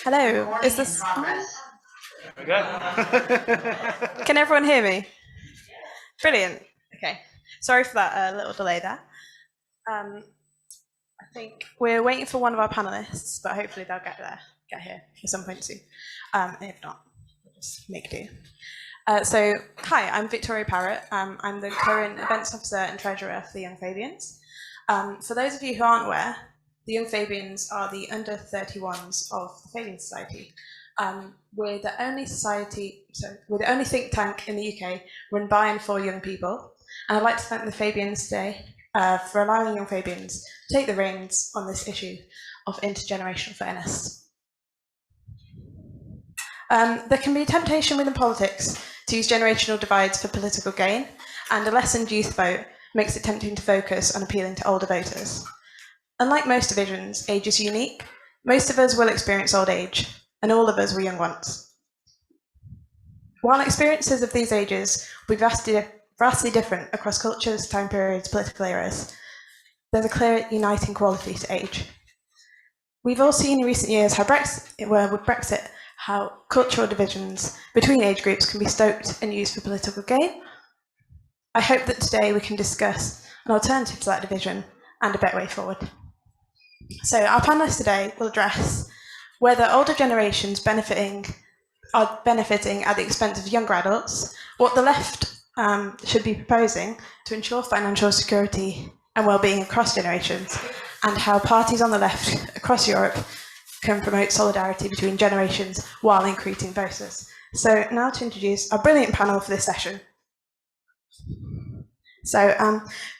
Hello, is this on? There we go. Can everyone hear me? Brilliant. Okay, sorry for that little delay there. I think we're waiting for one of our panelists, but hopefully they'll get here at some point soon. If not, we'll just make do. So, hi, I'm Victoria Parrett. I'm the current events officer and treasurer for the Young Fabians. For those of you who aren't aware, the Young Fabians are the under 31s of the Fabian Society. We're the only think tank in the UK run by and for young people. And I'd like to thank the Fabians today for allowing Young Fabians to take the reins on this issue of intergenerational fairness. There can be a temptation within politics to use generational divides for political gain, and a lessened youth vote makes it tempting to focus on appealing to older voters. Unlike most divisions, age is unique. Most of us will experience old age, and all of us were young once. While experiences of these ages will be vastly different across cultures, time periods, political eras, there's a clear uniting quality to age. We've all seen in recent years how Brexit, how cultural divisions between age groups can be stoked and used for political gain. I hope that today we can discuss an alternative to that division and a better way forward. So our panellists today will address whether older generations are benefiting at the expense of younger adults, what the left should be proposing to ensure financial security and well-being across generations, and how parties on the left across Europe can promote solidarity between generations while increasing voices. So now to introduce our brilliant panel for this session. So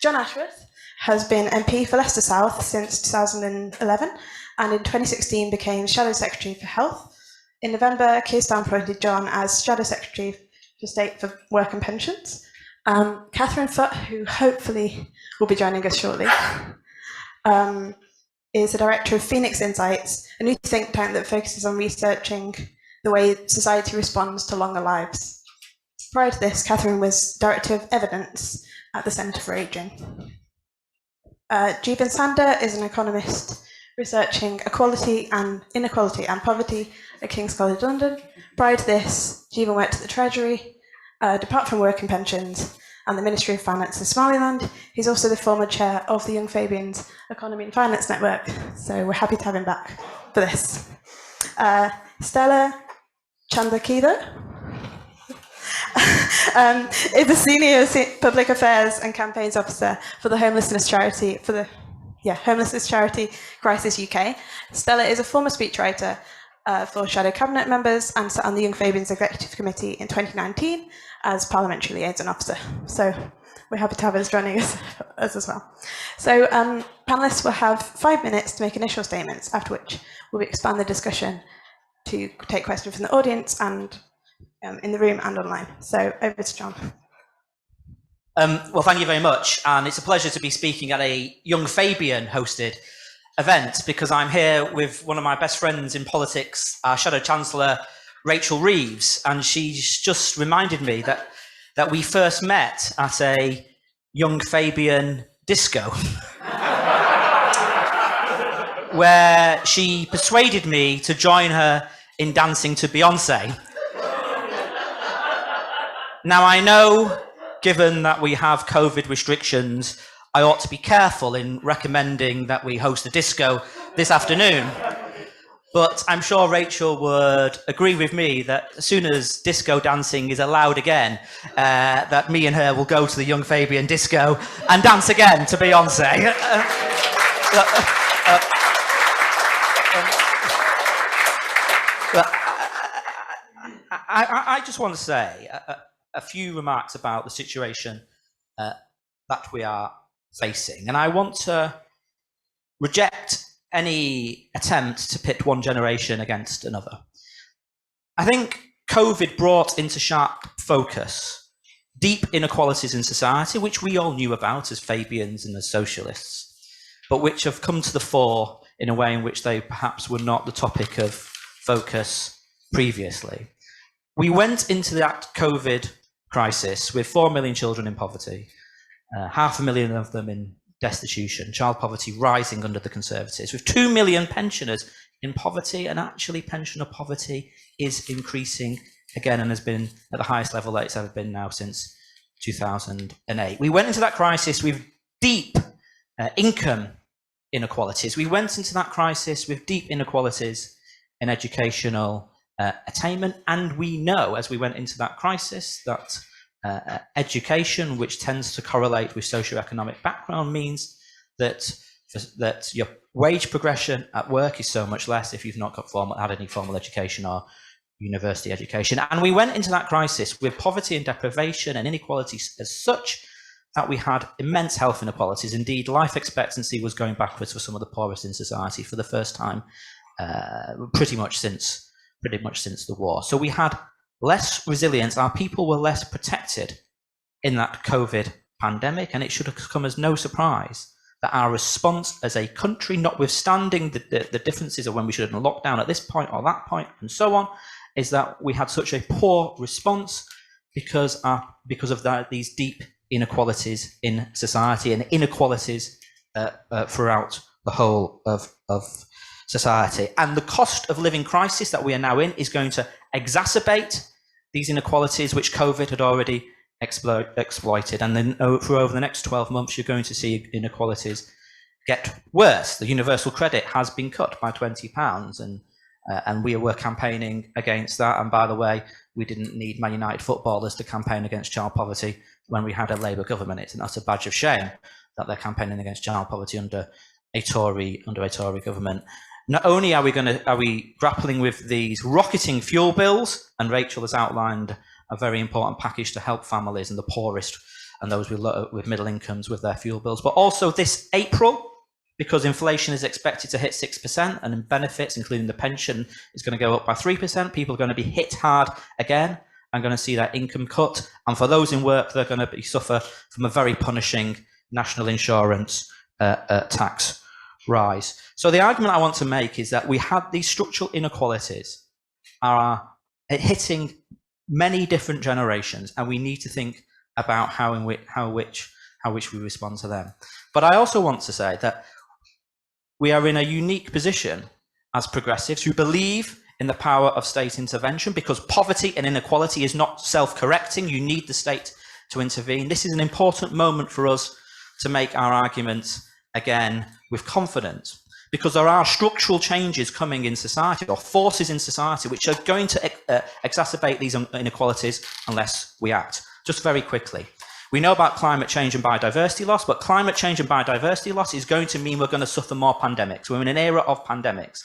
John Ashworth has been MP for Leicester South since 2011, and in 2016 became Shadow Secretary for Health. In November, Keir Starmer appointed John as Shadow Secretary for State for Work and Pensions. Catherine Foote, who hopefully will be joining us shortly, is the Director of Phoenix Insights, a new think tank that focuses on researching the way society responds to longer lives. Prior to this, Catherine was Director of Evidence at the Centre for Ageing. Jeevun Sandher is an economist researching equality and inequality and poverty at King's College London. Prior to this, Jeevun worked at the Treasury, Department for Work and Pensions, and the Ministry of Finance in Somaliland. He's also the former chair of the Young Fabians Economy and Finance Network, so we're happy to have him back for this. Stella Tsantekidou is the Senior Public Affairs and Campaigns Officer for the Homelessness Charity, Crisis UK. Stella is a former speechwriter for Shadow Cabinet members and sat on the Young Fabians Executive Committee in 2019 as Parliamentary Liaison Officer. So we're happy to have us joining us as well. So panellists will have 5 minutes to make initial statements, after which we'll expand the discussion to take questions from the audience and in the room and online. So over to John. Well, thank you very much, and it's a pleasure to be speaking at a Young Fabian hosted event, because I'm here with one of my best friends in politics, our Shadow Chancellor, Rachel Reeves, and she's just reminded me that we first met at a Young Fabian disco, where she persuaded me to join her in dancing to Beyonce. Now, I know, given that we have COVID restrictions, I ought to be careful in recommending that we host a disco this afternoon. But I'm sure Rachel would agree with me that as soon as disco dancing is allowed again, that me and her will go to the Young Fabian disco and dance again to Beyonce. I just want to say a few remarks about the situation that we are facing, and I want to reject any attempt to pit one generation against another. I think COVID brought into sharp focus deep inequalities in society, which we all knew about as Fabians and as socialists, but which have come to the fore in a way in which they perhaps were not the topic of focus previously. We went into that COVID crisis with 4 million children in poverty, 500,000 of them in destitution, child poverty rising under the Conservatives, with 2 million pensioners in poverty, and actually pensioner poverty is increasing again and has been at the highest level that it's ever been now since 2008. We went into that crisis with deep income inequalities. We went into that crisis with deep inequalities in educational attainment, and we know as we went into that crisis that education, which tends to correlate with socioeconomic background, means that your wage progression at work is so much less if you've not had any formal education or university education. And we went into that crisis with poverty and deprivation and inequalities as such that we had immense health inequalities. Indeed, life expectancy was going backwards for some of the poorest in society for the first time pretty much since the war. So we had less resilience. Our people were less protected in that COVID pandemic, and it should have come as no surprise that our response as a country, notwithstanding the differences of when we should have been locked down at this point or that point and so on, is that we had such a poor response because of these deep inequalities in society and inequalities throughout the whole of society. And the cost of living crisis that we are now in is going to exacerbate these inequalities which COVID had already exploited. And then for over the next 12 months, you're going to see inequalities get worse. The universal credit has been cut by £20, and we were campaigning against that. And by the way, we didn't need Man United footballers to campaign against child poverty when we had a Labour government. It's not a badge of shame that they're campaigning against child poverty under a Tory government. Not only are we grappling with these rocketing fuel bills, and Rachel has outlined a very important package to help families and the poorest and those with middle incomes with their fuel bills, but also this April, because inflation is expected to hit 6%, and in benefits, including the pension, is going to go up by 3%. People are going to be hit hard again and going to see their income cut. And for those in work, they're going to suffer from a very punishing national insurance tax rise. So the argument I want to make is that we had these structural inequalities are hitting many different generations, and we need to think about how which we respond to them. But I also want to say that we are in a unique position as progressives who believe in the power of state intervention, because poverty and inequality is not self-correcting. You need the state to intervene. This is an important moment for us to make our arguments again with confidence, because there are structural changes coming in society, or forces in society, which are going to exacerbate these inequalities unless we act. Just very quickly, we know about climate change and biodiversity loss, but climate change and biodiversity loss is going to mean we're going to suffer more pandemics. We're in an era of pandemics.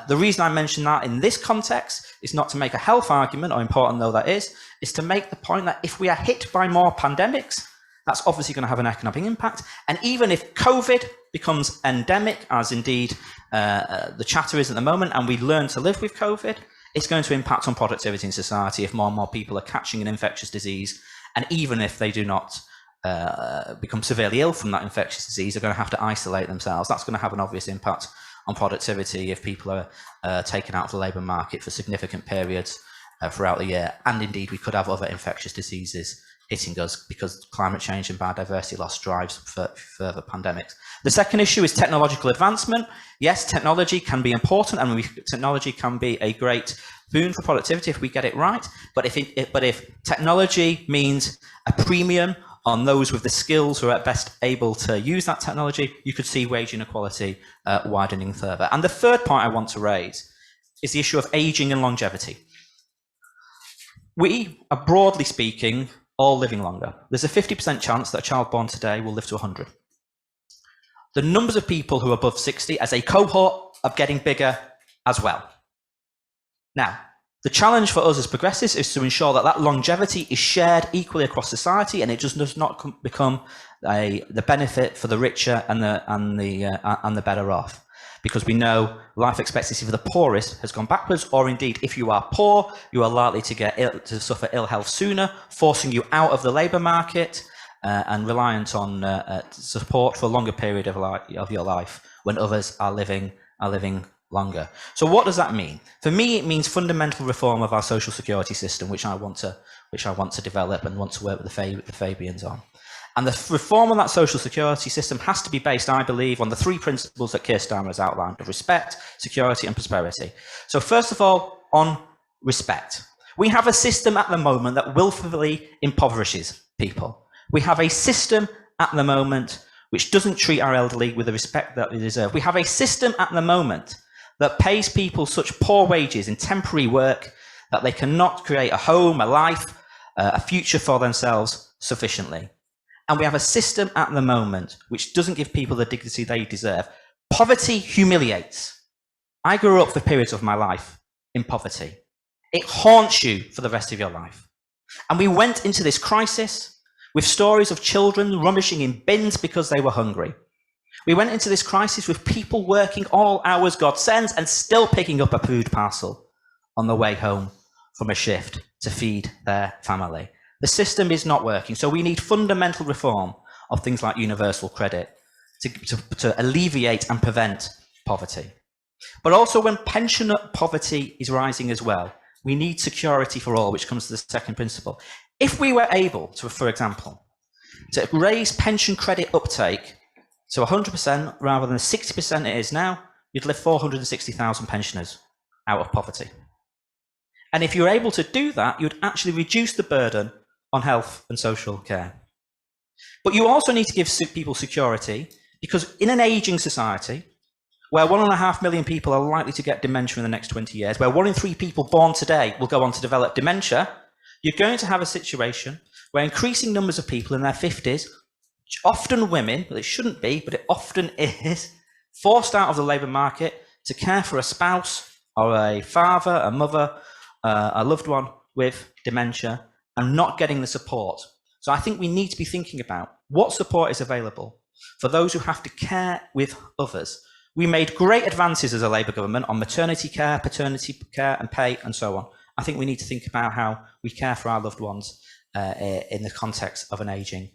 The reason I mention that in this context is not to make a health argument, or important though that is to make the point that if we are hit by more pandemics, that's obviously going to have an economic impact. And even if COVID becomes endemic, as indeed the chatter is at the moment, and we learn to live with COVID, it's going to impact on productivity in society if more and more people are catching an infectious disease. And even if they do not become severely ill from that infectious disease, they're going to have to isolate themselves. That's going to have an obvious impact on productivity if people are taken out of the labour market for significant periods throughout the year. And indeed, we could have other infectious diseases hitting us because climate change and biodiversity loss drives further pandemics. The second issue is technological advancement. Yes, technology can be important, and technology can be a great boon for productivity if we get it right. But if technology means a premium on those with the skills who are at best able to use that technology, you could see wage inequality widening further. And the third point I want to raise is the issue of ageing and longevity. We are, broadly speaking, all living longer. There's a 50% chance that a child born today will live to 100. The numbers of people who are above 60 as a cohort are getting bigger as well. Now, the challenge for us as progressives is to ensure that that longevity is shared equally across society, and it just does not become the benefit for the richer and the better off. Because we know life expectancy for the poorest has gone backwards, or indeed, if you are poor, you are likely to suffer ill health sooner, forcing you out of the labour market and reliant on support for a longer period of your life when others are living longer. So what does that mean? For me, it means fundamental reform of our social security system, which I want to develop and want to work with the Fabians on. And the reform of that social security system has to be based, I believe, on the three principles that Keir Starmer has outlined of respect, security and prosperity. So first of all, on respect. We have a system at the moment that willfully impoverishes people. We have a system at the moment which doesn't treat our elderly with the respect that they deserve. We have a system at the moment that pays people such poor wages in temporary work that they cannot create a home, a life, a future for themselves sufficiently. And we have a system at the moment which doesn't give people the dignity they deserve. Poverty humiliates. I grew up for periods of my life in poverty. It haunts you for the rest of your life. And we went into this crisis with stories of children rummaging in bins because they were hungry. We went into this crisis with people working all hours God sends and still picking up a food parcel on the way home from a shift to feed their family. The system is not working, so we need fundamental reform of things like universal credit to alleviate and prevent poverty. But also when pensioner poverty is rising as well, we need security for all, which comes to the second principle. If we were able to, for example, to raise pension credit uptake to 100% rather than the 60% it is now, you'd lift 460,000 pensioners out of poverty. And if you're able to do that, you'd actually reduce the burden on health and social care. But you also need to give people security, because in an ageing society, where 1.5 million people are likely to get dementia in the next 20 years, where 1 in 3 people born today will go on to develop dementia, you're going to have a situation where increasing numbers of people in their 50s, often women, but it shouldn't be, but it often is, forced out of the labour market to care for a spouse or a father, a mother, a loved one with dementia, and not getting the support. So I think we need to be thinking about what support is available for those who have to care with others. We made great advances as a Labour government on maternity care, paternity care and pay and so on. I think we need to think about how we care for our loved ones in the context of an ageing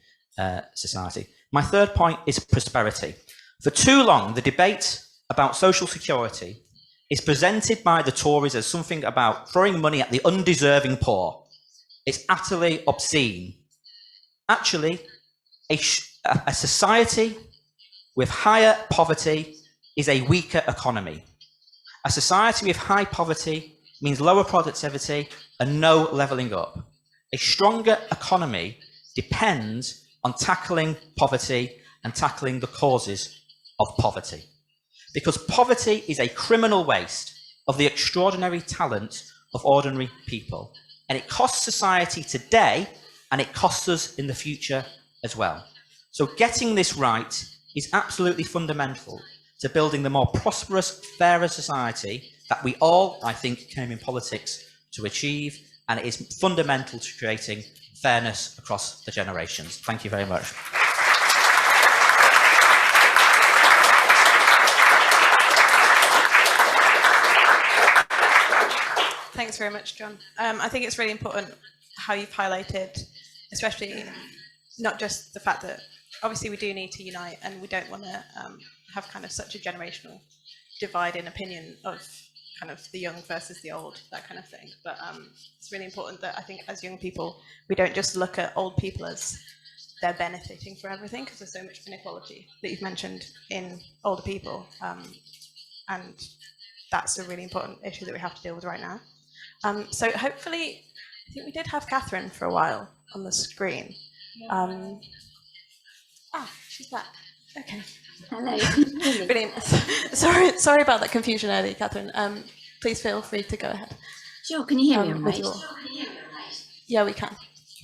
society. My third point is prosperity. For too long, the debate about social security is presented by the Tories as something about throwing money at the undeserving poor. It's utterly obscene. Actually, a society with higher poverty is a weaker economy. A society with high poverty means lower productivity and no levelling up. A stronger economy depends on tackling poverty and tackling the causes of poverty. Because poverty is a criminal waste of the extraordinary talent of ordinary people. And it costs society today, and it costs us in the future as well. So getting this right is absolutely fundamental to building the more prosperous, fairer society that we all, I think, came in politics to achieve, and it is fundamental to creating fairness across the generations. Thank you very much. Thanks very much, John. I think it's really important how you've highlighted, especially not just the fact that obviously we do need to unite, and we don't want to have kind of such a generational divide in opinion of kind of the young versus the old, that kind of thing. But it's really important that I think as young people, we don't just look at old people as they're benefiting from everything, because there's so much inequality that you've mentioned in older people. And that's a really important issue that we have to deal with right now. So hopefully, I think we did have Catherine for a while on the screen. She's back. Okay. Hello. Brilliant. Sorry about that confusion earlier, Catherine. Please feel free to go ahead. Sure, can you hear me all right? Yeah, we can.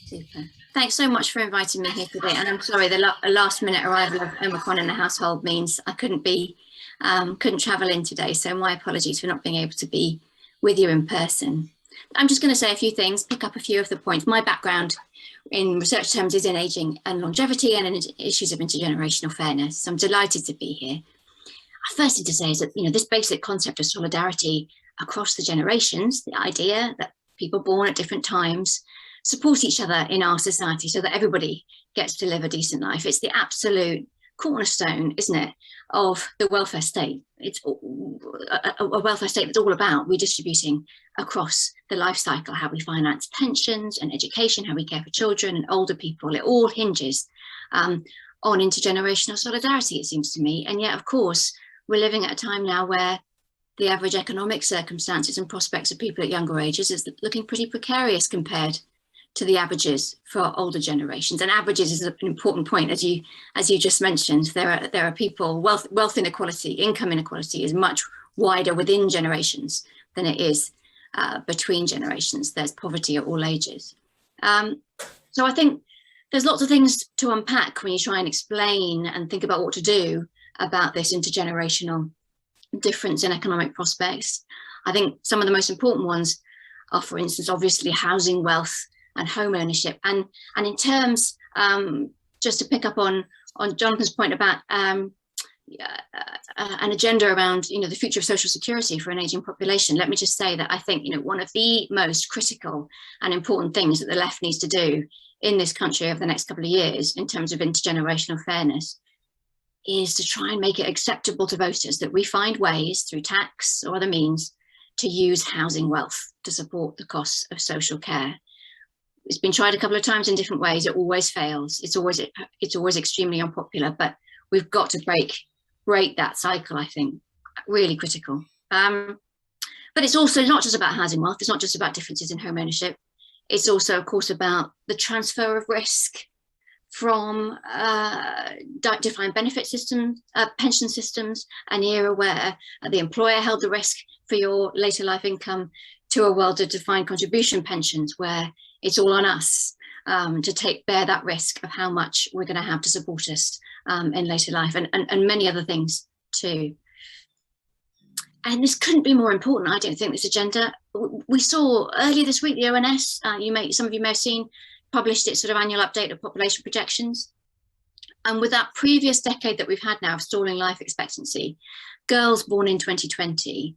Super. Thanks so much for inviting me here today. And I'm sorry, the last minute arrival of Omicron in the household means I couldn't travel in today. So my apologies for not being able to be with you in person. I'm just going to say a few things, pick up a few of the points. My background in research terms is in ageing and longevity and in issues of intergenerational fairness. So I'm delighted to be here. I first need to say is that, this basic concept of solidarity across the generations, the idea that people born at different times support each other in our society so that everybody gets to live a decent life. It's the absolute cornerstone, isn't it, of the welfare state. It's a welfare state that's all about redistributing across the life cycle, how we finance pensions and education, how we care for children and older people. It all hinges on intergenerational solidarity, it seems to me. And yet, of course, we're living at a time now where the average economic circumstances and prospects of people at younger ages is looking pretty precarious compared to the averages for older generations. And averages is an important point, as you just mentioned. There are people, wealth inequality, income inequality is much wider within generations than it is between generations. There's poverty at all ages. So I think there's lots of things to unpack when you try and explain and think about what to do about this intergenerational difference in economic prospects. I think some of the most important ones are, for instance, obviously housing wealth and home ownership. And in terms, just to pick up on Jonathan's point about an agenda around, the future of social security for an aging population, let me just say that I think, one of the most critical and important things that the left needs to do in this country over the next couple of years in terms of intergenerational fairness is to try and make it acceptable to voters that we find ways through tax or other means to use housing wealth to support the costs of social care. It's been tried a couple of times in different ways. It always fails. It's always extremely unpopular, but we've got to break that cycle, I think, really critical. But it's also not just about housing wealth. It's not just about differences in home ownership. It's also, of course, about the transfer of risk from defined benefit systems, pension systems, an era where the employer held the risk for your later life income, to a world of defined contribution pensions where it's all on us to bear that risk of how much we're going to have to support us in later life, and many other things too. And this couldn't be more important, I don't think, this agenda. We saw earlier this week, the ONS, some of you may have seen, published its sort of annual update of population projections. And with that previous decade that we've had now of stalling life expectancy, girls born in 2020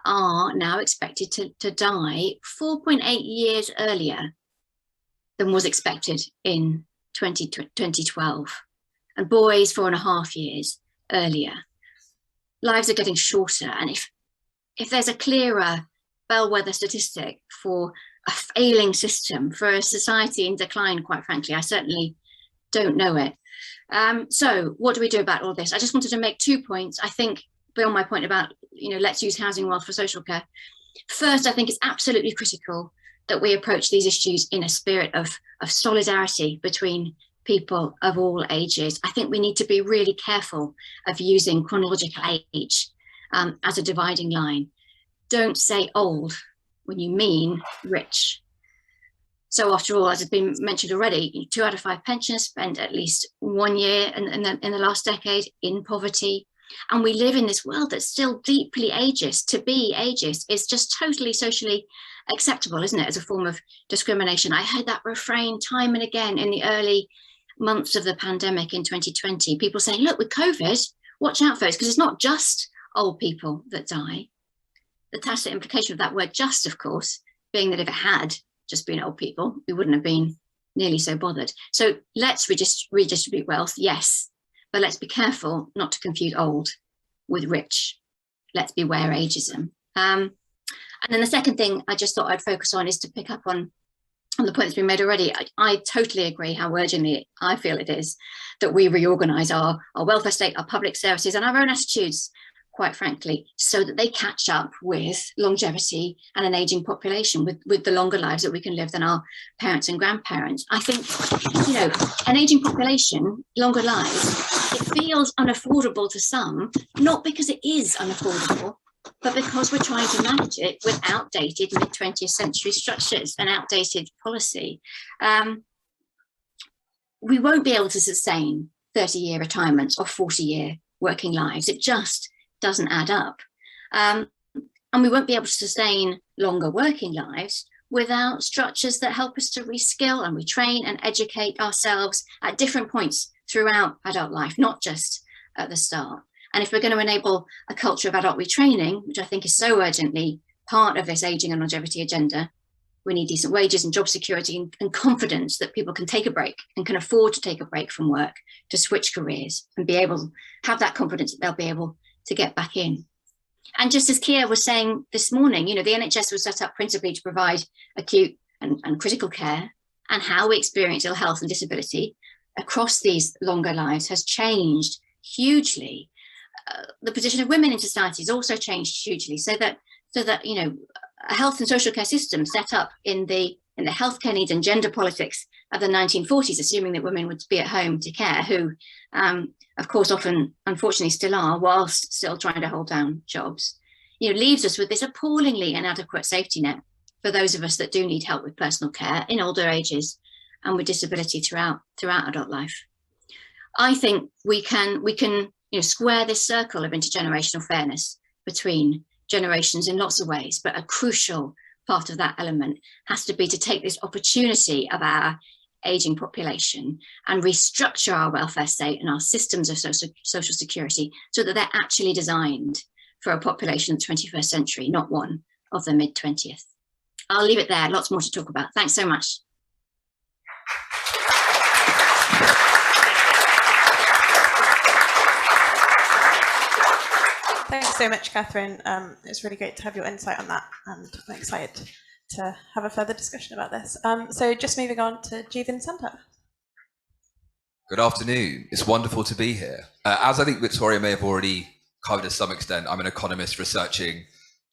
are now expected to die 4.8 years earlier than was expected in 2012, and boys 4.5 years earlier. Lives are getting shorter, and if there's a clearer bellwether statistic for a failing system, for a society in decline, quite frankly, I certainly don't know it. So what do we do about all this? I just wanted to make 2 points. I think beyond my point about, let's use housing wealth for social care. First, I think it's absolutely critical that we approach these issues in a spirit of solidarity between people of all ages. I think we need to be really careful of using chronological age as a dividing line. Don't say old when you mean rich. So after all, as has been mentioned already, 2 out of 5 pensioners spend at least 1 year in the last decade in poverty. And we live in this world that's still deeply ageist. To be ageist is just totally socially acceptable, isn't it, as a form of discrimination? I heard that refrain time and again in the early months of the pandemic in 2020. People saying, look, with COVID, watch out, folks, because it's not just old people that die. The tacit implication of that word just, of course, being that if it had just been old people, we wouldn't have been nearly so bothered. So let's redistribute wealth, yes, but let's be careful not to confuse old with rich. Let's beware ageism. And then the second thing I just thought I'd focus on is to pick up on the point that's been made already. I totally agree how urgently I feel it is that we reorganise our welfare state, our public services, and our own attitudes, quite frankly, so that they catch up with longevity and an ageing population, with the longer lives that we can live than our parents and grandparents. I think, an ageing population, longer lives, it feels unaffordable to some, not because it is unaffordable, but because we're trying to manage it with outdated mid-20th century structures and outdated policy. We won't be able to sustain 30-year retirements or 40-year working lives. It just doesn't add up. And we won't be able to sustain longer working lives without structures that help us to reskill and retrain and educate ourselves at different points throughout adult life, not just at the start. And if we're going to enable a culture of adult retraining, which I think is so urgently part of this ageing and longevity agenda, we need decent wages and job security and confidence that people can take a break and can afford to take a break from work, to switch careers and be able to have that confidence that they'll be able to get back in. And just as Keir was saying this morning, the NHS was set up principally to provide acute and critical care, and how we experience ill health and disability across these longer lives has changed hugely. The position of women in society has also changed hugely, so that you know, a health and social care system set up in the healthcare needs and gender politics of the 1940s, assuming that women would be at home to care, who of course often unfortunately still are, whilst still trying to hold down jobs, you know, leaves us with this appallingly inadequate safety net for those of us that do need help with personal care in older ages and with disability throughout adult life. I think we can you know, square this circle of intergenerational fairness between generations in lots of ways, but a crucial part of that element has to be to take this opportunity of our aging population and restructure our welfare state and our systems of social security so that they're actually designed for a population of the 21st century, not one of the mid-20th. I'll leave it there. Lots more to talk about. Thanks so much. Thanks so much, Catherine. It's really great to have your insight on that, and I'm excited to have a further discussion about this. So just moving on to Jeevun Sandher. Good afternoon. It's wonderful to be here. As I think Victoria may have already covered to some extent, I'm an economist researching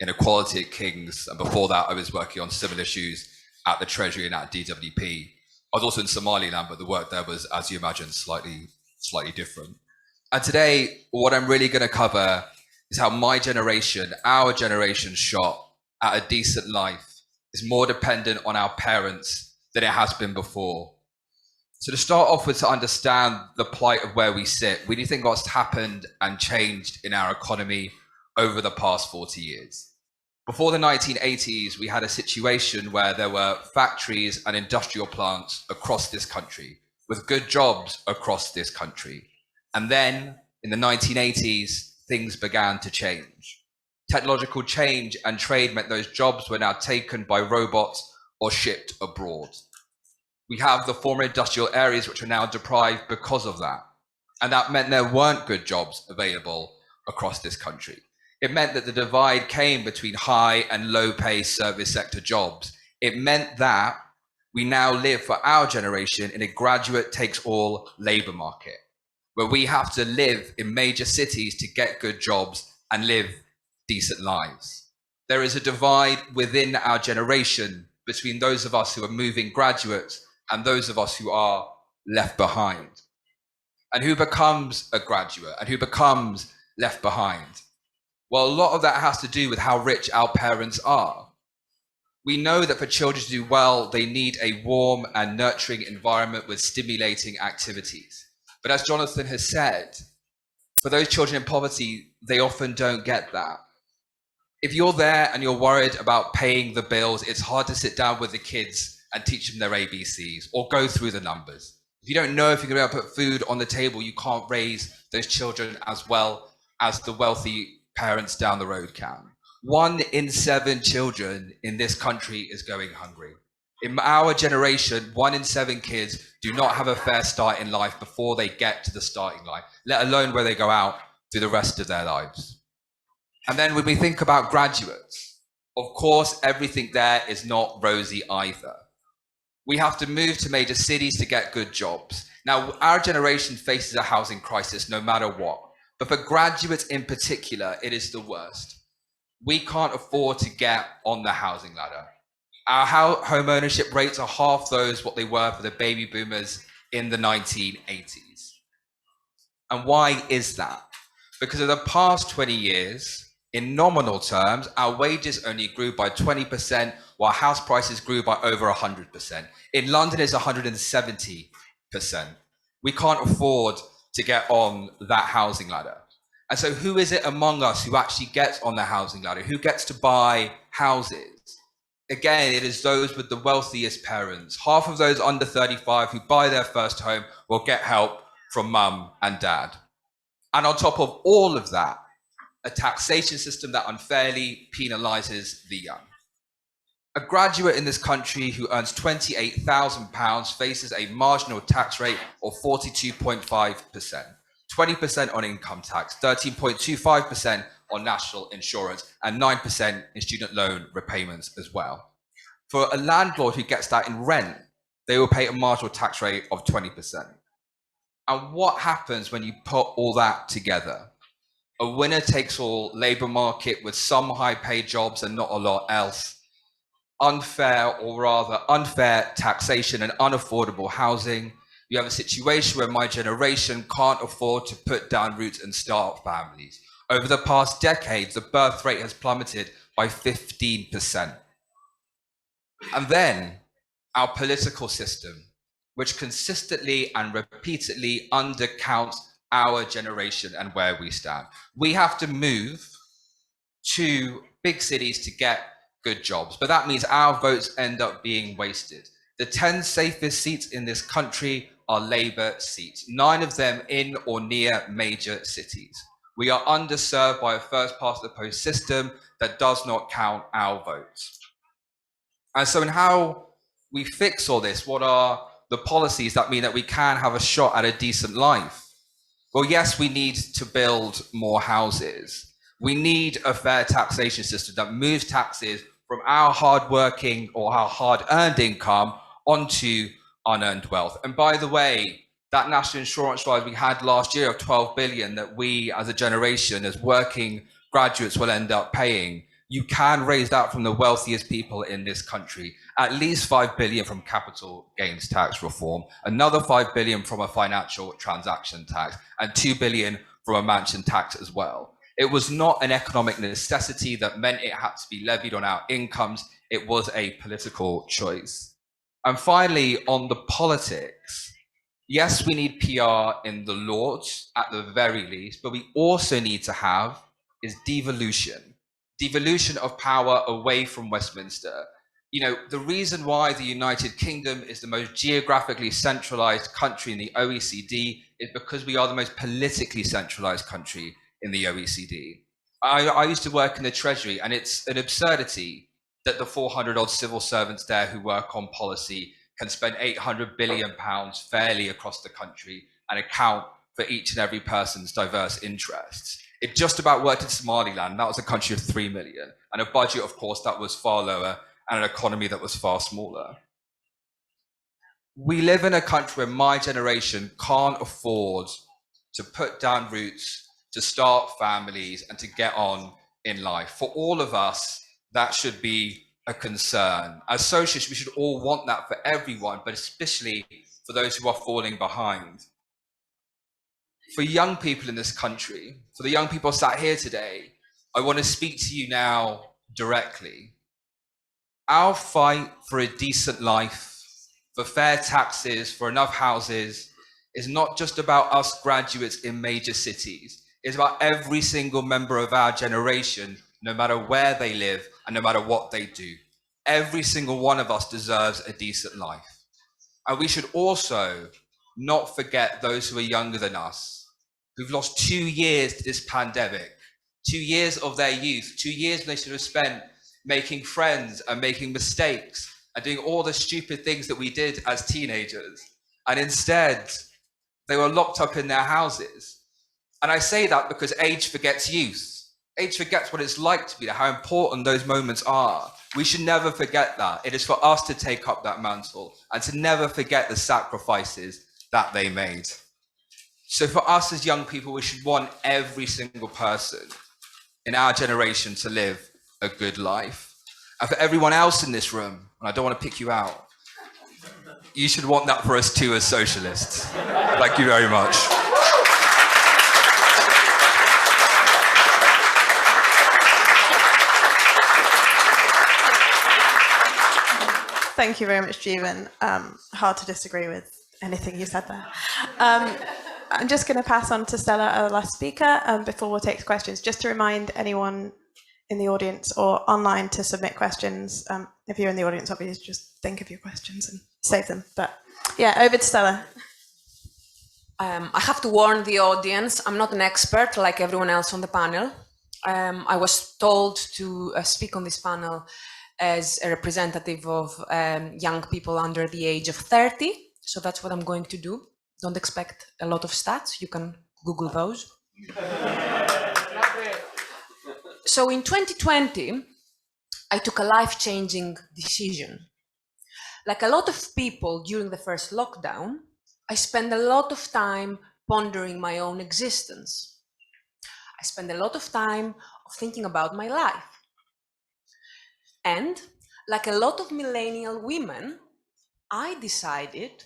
inequality at King's, and before that I was working on similar issues at the Treasury and at DWP. I was also in Somaliland, but the work there was, as you imagine, slightly different. And today, what I'm really going to cover is how my generation, our generation's shot at a decent life is more dependent on our parents than it has been before. So to start off with, to understand the plight of where we sit, we need to think what's happened and changed in our economy over the past 40 years. Before the 1980s, we had a situation where there were factories and industrial plants across this country with good jobs across this country. And then in the 1980s, things began to change. Technological change and trade meant those jobs were now taken by robots or shipped abroad. We have the former industrial areas which are now deprived because of that. And that meant there weren't good jobs available across this country. It meant that the divide came between high and low pay service sector jobs. It meant that we now live, for our generation, in a graduate takes all labor market, where we have to live in major cities to get good jobs and live decent lives. There is a divide within our generation between those of us who are moving graduates and those of us who are left behind. And who becomes a graduate and who becomes left behind? Well, a lot of that has to do with how rich our parents are. We know that for children to do well, they need a warm and nurturing environment with stimulating activities. But as Jonathan has said, for those children in poverty, they often don't get that. If you're there and you're worried about paying the bills, it's hard to sit down with the kids and teach them their ABCs or go through the numbers. If you don't know if you're going to be able to put food on the table, you can't raise those children as well as the wealthy parents down the road can. 1 in 7 children in this country is going hungry. In our generation, 1 in 7 kids do not have a fair start in life before they get to the starting line, let alone where they go out through the rest of their lives. And then when we think about graduates, of course, everything there is not rosy either. We have to move to major cities to get good jobs. Now, our generation faces a housing crisis no matter what, but for graduates in particular, it is the worst. We can't afford to get on the housing ladder. Our home ownership rates are half those what they were for the baby boomers in the 1980s. And why is that? Because of the past 20 years, in nominal terms, our wages only grew by 20%, while house prices grew by over 100%. In London, it's 170%. We can't afford to get on that housing ladder. And so who is it among us who actually gets on the housing ladder? Who gets to buy houses? Again, it is those with the wealthiest parents. Half of those under 35 who buy their first home will get help from mum and dad. And on top of all of that, a taxation system that unfairly penalizes the young. A graduate in this country who earns £28,000 faces a marginal tax rate of 42.5%, 20% on income tax, 13.25% on national insurance, and 9% in student loan repayments as well. For a landlord who gets that in rent, they will pay a marginal tax rate of 20%. And what happens when you put all that together? A winner-takes-all labour market with some high-paid jobs and not a lot else. Unfair, or rather unfair taxation and unaffordable housing. You have a situation where my generation can't afford to put down roots and start families. Over the past decades, the birth rate has plummeted by 15%. And then our political system, which consistently and repeatedly undercounts our generation and where we stand. We have to move to big cities to get good jobs, but that means our votes end up being wasted. The 10 safest seats in this country are Labour seats, 9 of them in or near major cities. We are underserved by a first past the post system that does not count our votes. And so in how we fix all this, what are the policies that mean that we can have a shot at a decent life? Well, yes, we need to build more houses. We need a fair taxation system that moves taxes from our hard-working or our hard-earned income onto unearned wealth. And by the way, that national insurance rise we had last year of 12 billion that we as a generation, as working graduates, will end up paying, you can raise that from the wealthiest people in this country. At least 5 billion from capital gains tax reform, another 5 billion from a financial transaction tax, and 2 billion from a mansion tax as well. It was not an economic necessity that meant it had to be levied on our incomes. It was a political choice. And finally, on the politics, yes, we need PR in the Lords at the very least, but we also need to have is devolution. Devolution of power away from Westminster. You know, the reason why the United Kingdom is the most geographically centralized country in the OECD is because we are the most politically centralized country in the OECD. I used to work in the Treasury, and it's an absurdity that the 400 odd civil servants there who work on policy can spend £800 billion fairly across the country and account for each and every person's diverse interests. It just about worked in Somaliland. That was a country of 3 million, and a budget, of course, that was far lower, and an economy that was far smaller. We live in a country where my generation can't afford to put down roots, to start families, and to get on in life. For all of us, that should be a concern. As socialists, we should all want that for everyone, but especially for those who are falling behind. For young people in this country, for the young people sat here today, I want to speak to you now directly. Our fight for a decent life, for fair taxes, for enough houses, is not just about us graduates in major cities. It's about every single member of our generation, no matter where they live and no matter what they do. Every single one of us deserves a decent life. And we should also not forget those who are younger than us, who've lost 2 years to this pandemic, 2 years of their youth, 2 years when they should have spent making friends and making mistakes and doing all the stupid things that we did as teenagers. And instead, they were locked up in their houses. And I say that because age forgets youth. Age forgets what it's like to be there, how important those moments are. We should never forget that. It is for us to take up that mantle and to never forget the sacrifices that they made. So for us as young people, we should want every single person in our generation to live a good life. And for everyone else in this room, and I don't want to pick you out, you should want that for us too as socialists. Thank you very much. Thank you very much, Jeevun. Hard to disagree with anything you said there. I'm just going to pass on to Stella, our last speaker, before we'll take questions. Just to remind anyone in the audience or online to submit questions. If you're in the audience, obviously, just think of your questions and save them. But yeah, over to Stella. I have to warn the audience, I'm not an expert like everyone else on the panel. I was told to speak on this panel as a representative of young people under the age of 30. So that's what I'm going to do. Don't expect a lot of stats. You can Google those. So in 2020, I took a life-changing decision. Like a lot of people during the first lockdown, I spend a lot of time pondering my own existence. I spend a lot of time thinking about my life. And like a lot of millennial women, I decided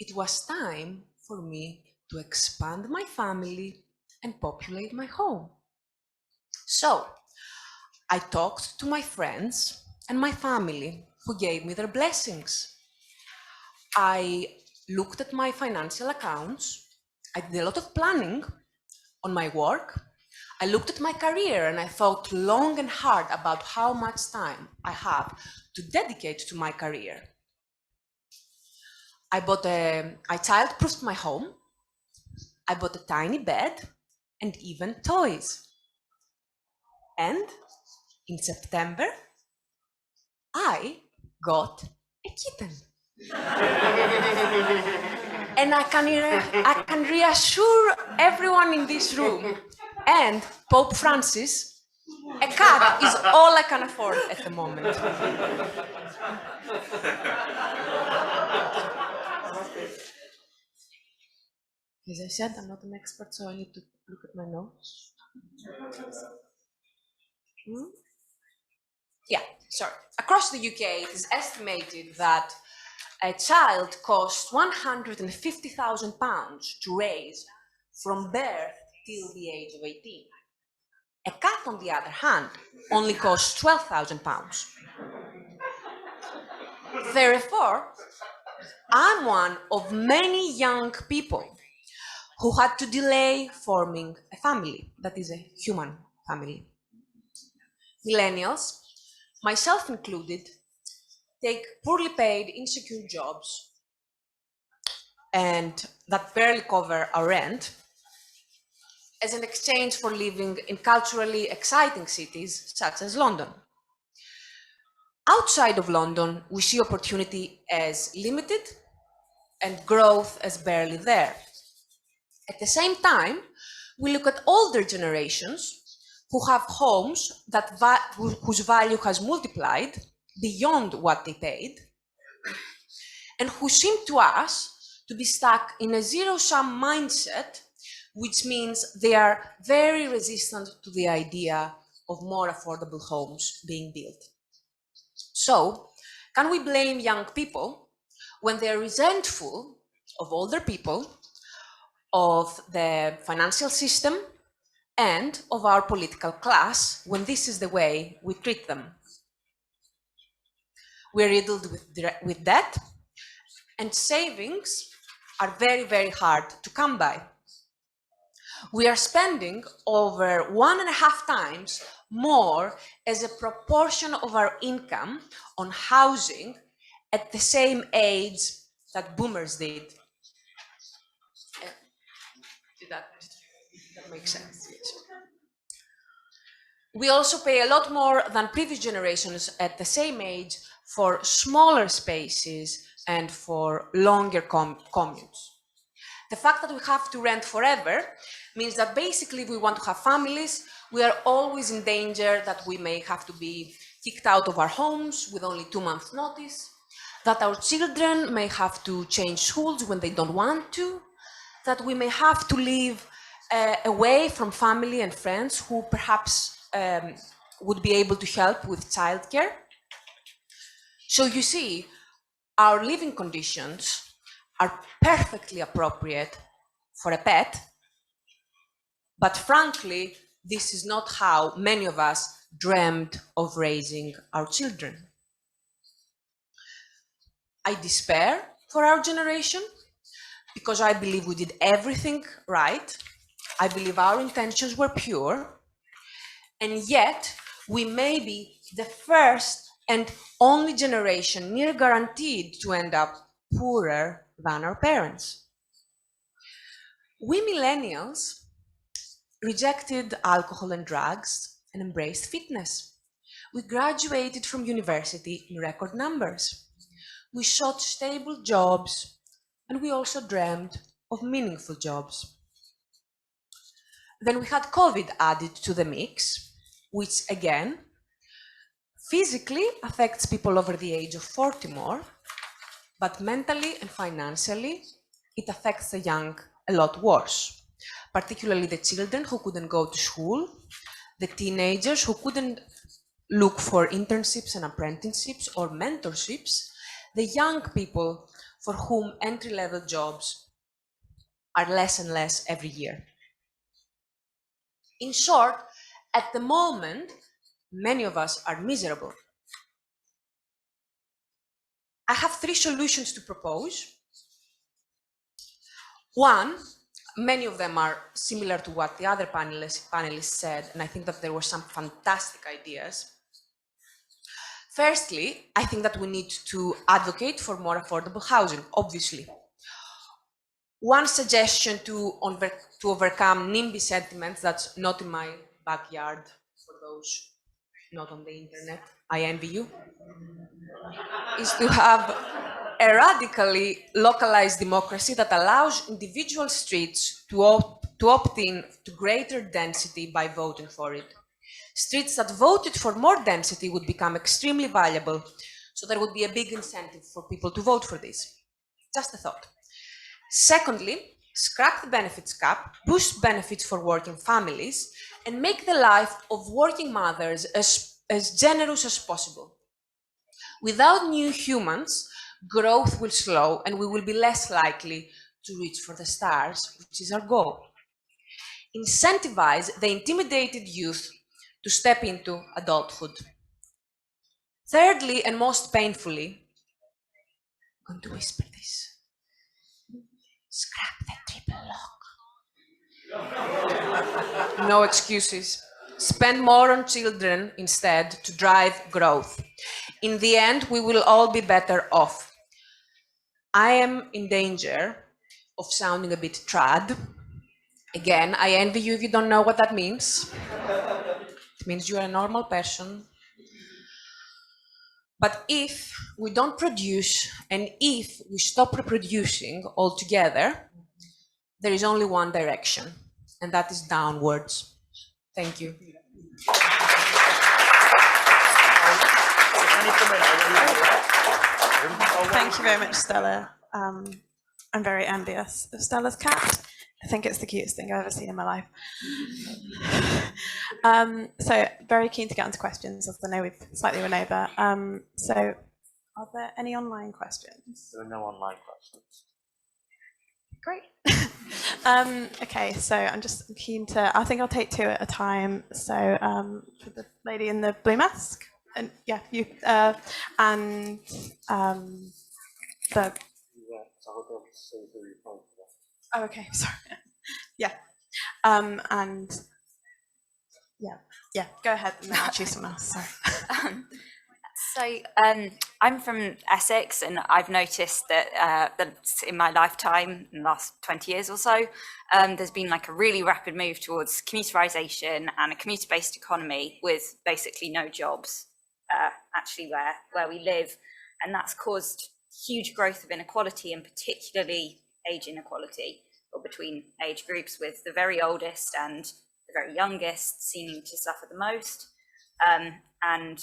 it was time for me to expand my family and populate my home. So I talked to my friends and my family who gave me their blessings. I looked at my financial accounts. I did a lot of planning on my work. I looked at my career and I thought long and hard about how much time I have to dedicate to my career. I child-proofed my home. I bought a tiny bed and even toys. And in September, I got a kitten. And I can reassure everyone in this room and Pope Francis, a cat is all I can afford at the moment. As I said, I'm not an expert, so I need to look at my notes. Yeah, sorry. Across the UK, it is estimated that a child costs £150,000 to raise from birth till the age of 18. A cat, on the other hand, only costs £12,000. Therefore, I'm one of many young people who had to delay forming a family, that is a human family. Millennials, myself included, take poorly paid, insecure jobs and that barely cover our rent as an exchange for living in culturally exciting cities such as London. Outside of London, we see opportunity as limited and growth as barely there. At the same time, we look at older generations who have homes whose value has multiplied beyond what they paid, and who seem to us to be stuck in a zero-sum mindset, which means they are very resistant to the idea of more affordable homes being built. So, can we blame young people when they are resentful of older people, of the financial system, and of our political class when this is the way we treat them? We're riddled with debt, and savings are very, very hard to come by. We are spending over 1.5 times more as a proportion of our income on housing at the same age that boomers did. That makes sense. Yes. We also pay a lot more than previous generations at the same age for smaller spaces and for longer commutes. The fact that we have to rent forever means that basically if we want to have families, we are always in danger that we may have to be kicked out of our homes with only 2 months' notice, that our children may have to change schools when they don't want to, that we may have to live away from family and friends who perhaps would be able to help with childcare. So you see, our living conditions are perfectly appropriate for a pet, but frankly, this is not how many of us dreamed of raising our children. I despair for our generation because I believe we did everything right. I believe our intentions were pure, and yet we may be the first and only generation near guaranteed to end up poorer than our parents. We millennials rejected alcohol and drugs and embraced fitness. We graduated from university in record numbers. We sought stable jobs, and we also dreamed of meaningful jobs. Then we had COVID added to the mix, which again, physically affects people over the age of 40 more, but mentally and financially it affects the young a lot worse, particularly the children who couldn't go to school, the teenagers who couldn't look for internships and apprenticeships or mentorships, the young people for whom entry-level jobs are less and less every year. In short, at the moment, many of us are miserable. I have 3 solutions to propose. One, many of them are similar to what the other panelists said, and I think that there were some fantastic ideas. Firstly, I think that we need to advocate for more affordable housing, obviously. One suggestion to overcome NIMBY sentiments, that's not in my backyard, for those not on the internet, I envy you, is to have a radically localized democracy that allows individual streets to opt in to greater density by voting for it. Streets that voted for more density would become extremely valuable, so there would be a big incentive for people to vote for this. Just a thought. Secondly, scrap the benefits cap, boost benefits for working families, and make the life of working mothers as generous as possible. Without new humans, growth will slow and we will be less likely to reach for the stars, which is our goal. Incentivize the intimidated youth to step into adulthood. Thirdly, and most painfully, I'm going to whisper this, scrap the triple lock. No excuses. Spend more on children instead to drive growth. In the end, we will all be better off. I am in danger of sounding a bit trad. Again, I envy you if you don't know what that means. It means you are a normal person. But if we don't produce and if we stop reproducing altogether, there is only one direction, and that is downwards. Thank you. Thank you very much, Stella. I'm very envious of Stella's cat. I think it's the cutest thing I've ever seen in my life. So very keen to get onto questions, as I know we've slightly run over. So are there any online questions? There are no online questions. Great. Okay, so I'm just keen to, I think I'll take 2 at a time. So for the lady in the blue mask, and yeah, you, and the... Oh, okay, sorry. Yeah. And yeah, go ahead and then I'll choose someone else. Sorry. I'm from Essex, and I've noticed that in my lifetime, in the last 20 years or so, there's been like a really rapid move towards commuterisation and a commuter-based economy with basically no jobs actually where we live, and that's caused huge growth of inequality, and particularly age inequality, or between age groups, with the very oldest and the very youngest seeming to suffer the most, and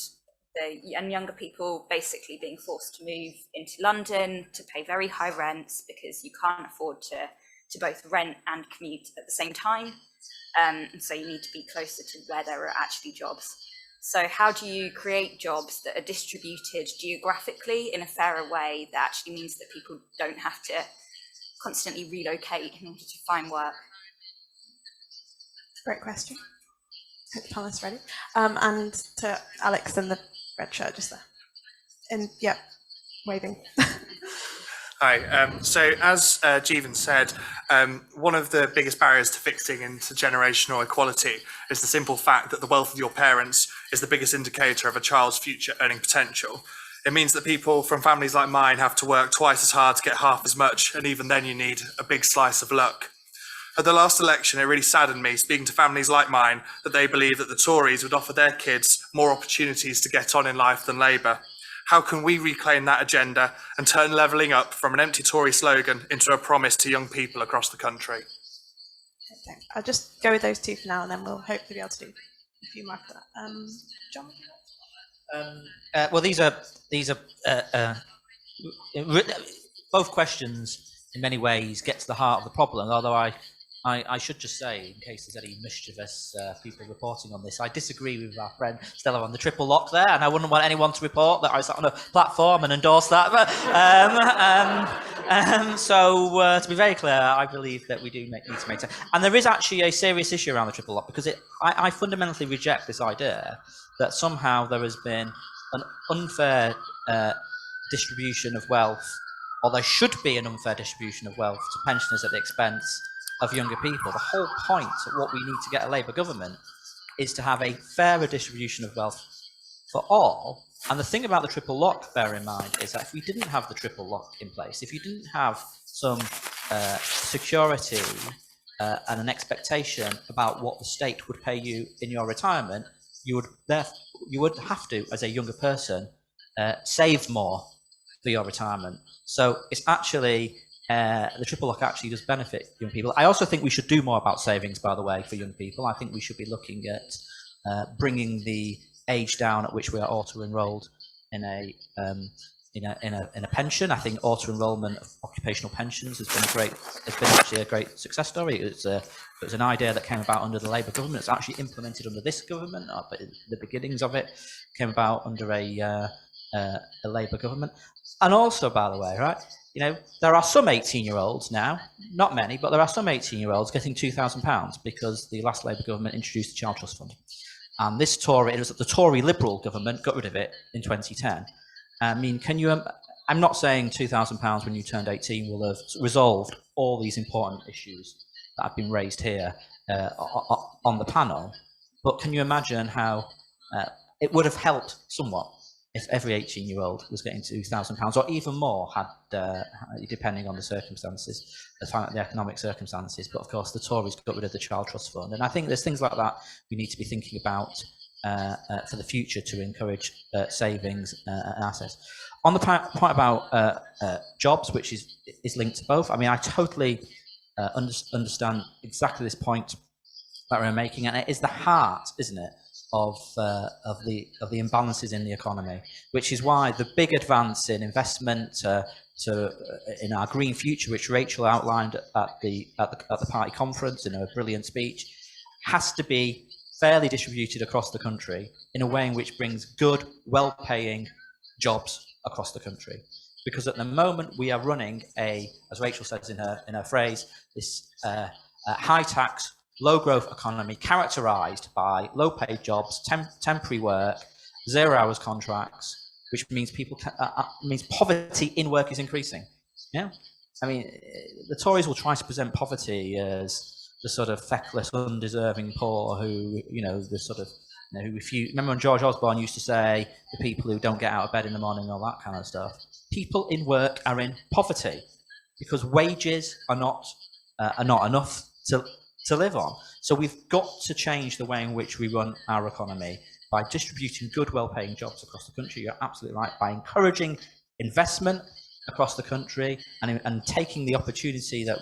younger people basically being forced to move into London to pay very high rents because you can't afford to both rent and commute at the same time. And so you need to be closer to where there are actually jobs. So how do you create jobs that are distributed geographically in a fairer way that actually means that people don't have to constantly relocate in order to find work? Great question. Hope the panel's ready. And to Alex in the red shirt just there. And yeah, waving. Hi. So as Jeevun said, one of the biggest barriers to fixing intergenerational equality is the simple fact that the wealth of your parents is the biggest indicator of a child's future earning potential. It means that people from families like mine have to work twice as hard to get half as much, and even then you need a big slice of luck. At the last election, it really saddened me, speaking to families like mine, that they believe that the Tories would offer their kids more opportunities to get on in life than Labour. How can we reclaim that agenda and turn levelling up from an empty Tory slogan into a promise to young people across the country? Okay. I'll just go with those 2 for now, and then we'll hopefully be able to do a few more after that. John? Well, these are both questions in many ways get to the heart of the problem, although I should just say, in case there's any mischievous people reporting on this, I disagree with our friend Stella on the triple lock there, and I wouldn't want anyone to report that I sat on a platform and endorsed that. But, to be very clear, I believe that we do need to maintain. And there is actually a serious issue around the triple lock, because I fundamentally reject this idea that somehow there has been an unfair distribution of wealth, or there should be an unfair distribution of wealth to pensioners at the expense of younger people. The whole point of what we need to get a Labour government is to have a fairer distribution of wealth for all. And the thing about the triple lock, bear in mind, is that if we didn't have the triple lock in place, if you didn't have some security and an expectation about what the state would pay you in your retirement, you would have to, as a younger person, save more for your retirement. So it's actually the triple lock actually does benefit young people. I also think we should do more about savings, by the way, for young people. I think we should be looking at bringing the age down at which we are auto-enrolled in a pension. I think auto-enrollment of occupational pensions has been actually a great success story. It was an idea that came about under the Labour government. It's actually implemented under this government, but the beginnings of it came about under a Labour government. And also, by the way, right, there are some 18-year-olds now, not many, but there are some 18-year-olds getting £2,000 because the last Labour government introduced the Child Trust Fund. And the Tory Liberal government got rid of it in 2010. I mean, I'm not saying £2,000 when you turned 18 will have resolved all these important issues that have been raised here on the panel, but can you imagine how it would have helped somewhat if every 18-year-old was getting £2,000 or even more, depending on the circumstances, the economic circumstances. But of course, the Tories got rid of the Child Trust Fund, and I think there's things like that we need to be thinking about for the future to encourage savings and assets. On the point about jobs, which is linked to both, I mean, I totally understand exactly this point that we're making, and it is the heart, isn't it, of the imbalances in the economy, which is why the big advance in investment in our green future, which Rachel outlined at the party conference in a brilliant speech, has to be fairly distributed across the country in a way in which brings good, well-paying jobs across the country. Because at the moment we are running as Rachel says in her phrase, this high tax, low growth economy characterized by low paid jobs, temporary work, 0 hours contracts, which means means poverty in work is increasing. Yeah, I mean, the Tories will try to present poverty as the sort of feckless, undeserving poor who, the sort of, who refuse. Remember when George Osborne used to say the people who don't get out of bed in the morning, all that kind of stuff. People in work are in poverty because wages are not enough to live on. So we've got to change the way in which we run our economy by distributing good, well-paying jobs across the country. You're absolutely right. By encouraging investment across the country and taking the opportunity that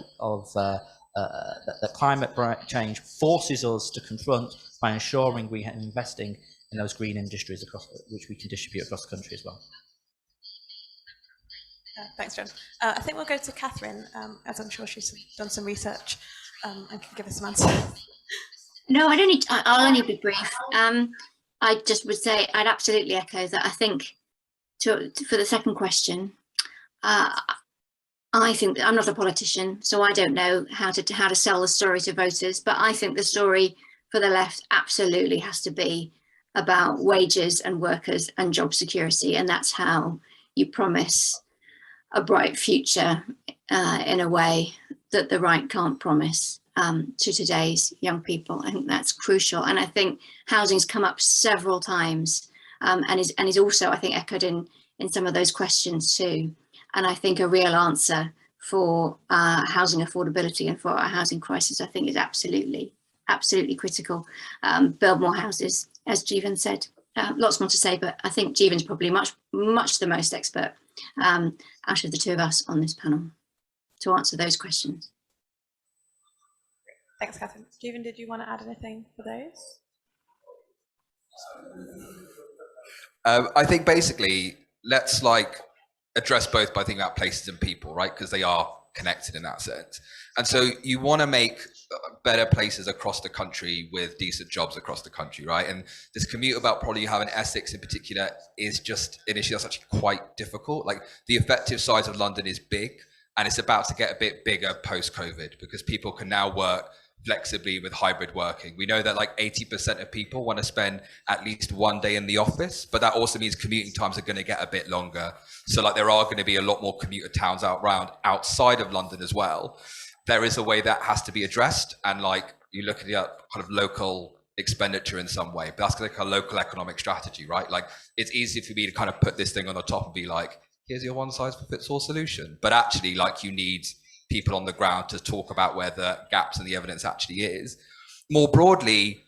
climate change forces us to confront by ensuring we are investing in those green industries which we can distribute across the country as well. Thanks, John. I think we'll go to Catherine, as I'm sure she's done some research and can give us some answers. No, I don't need. I'll only be brief. I just would say I'd absolutely echo that. I think for the second question, I think that I'm not a politician, so I don't know how to sell the story to voters. But I think the story for the left absolutely has to be about wages and workers and job security, and that's how you promise a bright future in a way that the right can't promise to today's young people. I think that's crucial, and I think housing's come up several times and is also, I think, echoed in some of those questions too. And I think a real answer for housing affordability and for our housing crisis, I think, is absolutely critical. Build more houses, as Jeevun said. Lots more to say, but I think Jeevun's probably much the most expert out of the two of us on this panel to answer those questions. Thanks, Catherine. Jeevun, did you want to add anything for those? I think basically let's address both by thinking about places and people, right? Because they are connected in that sense. And so you want to make better places across the country with decent jobs across the country, right? And this commute belt probably you have in Essex in particular is just an issue that's actually quite difficult. Like the effective size of London is big, and it's about to get a bit bigger post-COVID because people can now work flexibly with hybrid working. We know that like 80% of people want to spend at least one day in the office, but that also means commuting times are going to get a bit longer. So like there are going to be a lot more commuter towns outside of London as well. There is a way that has to be addressed, and like you look at the kind of local expenditure in some way, but that's like a local economic strategy, right? Like it's easy for me to kind of put this thing on the top and be like, here's your one size fits all solution. But actually like you need people on the ground to talk about where the gaps in the evidence actually is. More broadly,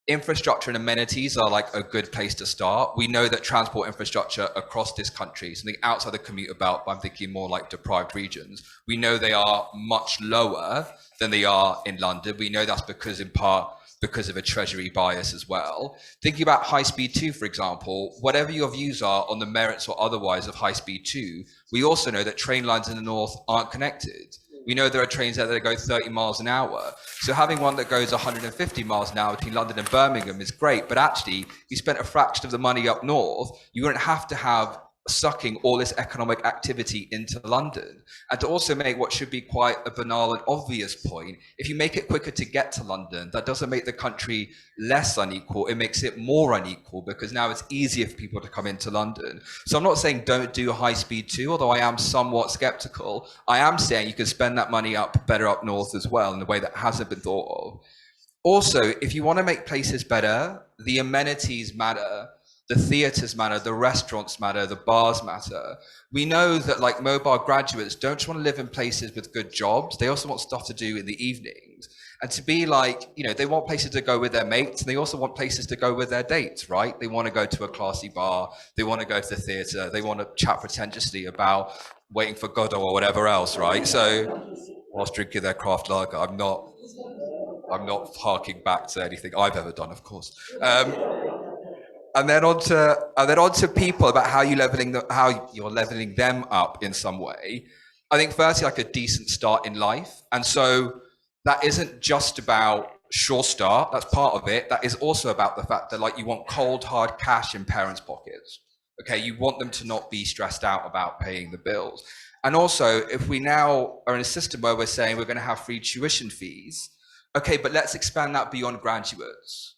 infrastructure and amenities are like a good place to start. We know that transport infrastructure across this country, something outside the commuter belt, but I'm thinking more like deprived regions, we know they are much lower than they are in London. We know that's because in part because of a treasury bias as well. Thinking about high speed 2, for example, whatever your views are on the merits or otherwise of high speed 2, we also know that train lines in the north aren't connected. We know there are trains there that go 30 miles an hour. So having one that goes 150 miles an hour between London and Birmingham is great, but actually, if you spent a fraction of the money up north, you wouldn't have to have sucking all this economic activity into London. And to also make what should be quite a banal and obvious point, if you make it quicker to get to London, that doesn't make the country less unequal, it makes it more unequal because now it's easier for people to come into London. So I'm not saying don't do high speed 2, although I am somewhat skeptical. I am saying you can spend that money better up north as well in a way that hasn't been thought of. Also, if you want to make places better, the amenities matter. The theatres matter, the restaurants matter, the bars matter. We know that like mobile graduates don't just want to live in places with good jobs, they also want stuff to do in the evenings. And to be like, you know, they want places to go with their mates and they also want places to go with their dates, right? They want to go to a classy bar, they want to go to the theatre, they want to chat pretentiously about waiting for Godot or whatever else, right? So whilst drinking their craft lager, I'm not harking back to anything I've ever done, of course. And then on to people about how you're leveling them up in some way. I think firstly, like a decent start in life. And so that isn't just about sure start, that's part of it. That is also about the fact that like you want cold, hard cash in parents' pockets. Okay, you want them to not be stressed out about paying the bills. And also, if we now are in a system where we're saying we're going to have free tuition fees, okay, but let's expand that beyond graduates.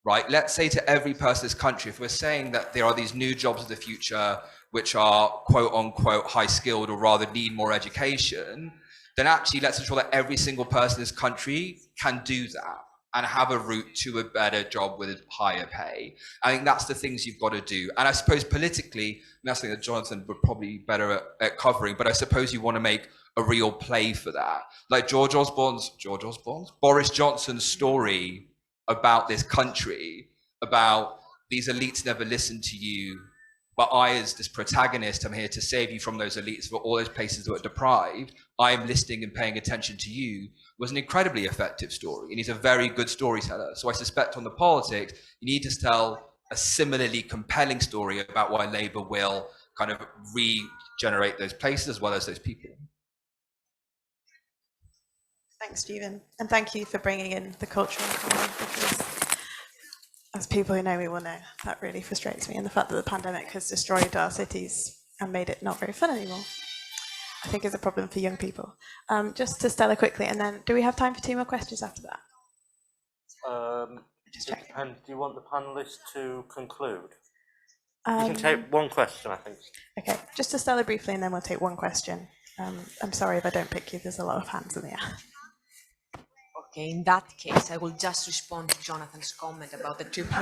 Right? Let's say to every person in this country, if we're saying that there are these new jobs of the future which are quote unquote high skilled or rather need more education, then actually let's ensure that every single person in this country can do that and have a route to a better job with higher pay. I think that's the things you've got to do. And I suppose politically, and that's something that Jonathan would probably be better at covering, but I suppose you want to make a real play for that. Like Boris Johnson's story about this country, about these elites never listen to you, but I, as this protagonist, am here to save you from those elites for all those places that were deprived. I am listening and paying attention to you, was an incredibly effective story. And he's a very good storyteller. So I suspect on the politics, you need to tell a similarly compelling story about why Labour will kind of regenerate those places as well as those people. Thanks, Jeevun, and thank you for bringing in the culture and economy, because as people who know me will know, that really frustrates me, and the fact that the pandemic has destroyed our cities and made it not very fun anymore, I think is a problem for young people. Just to Stella quickly, and then do we have time for 2 more questions after that? Just check. And do you want the panellists to conclude? You can take one question, I think. Okay, just to Stella briefly, and then we'll take 1 question. I'm sorry if I don't pick you, there's a lot of hands in the air. Okay, in that case, I will just respond to Jonathan's comment about the triple.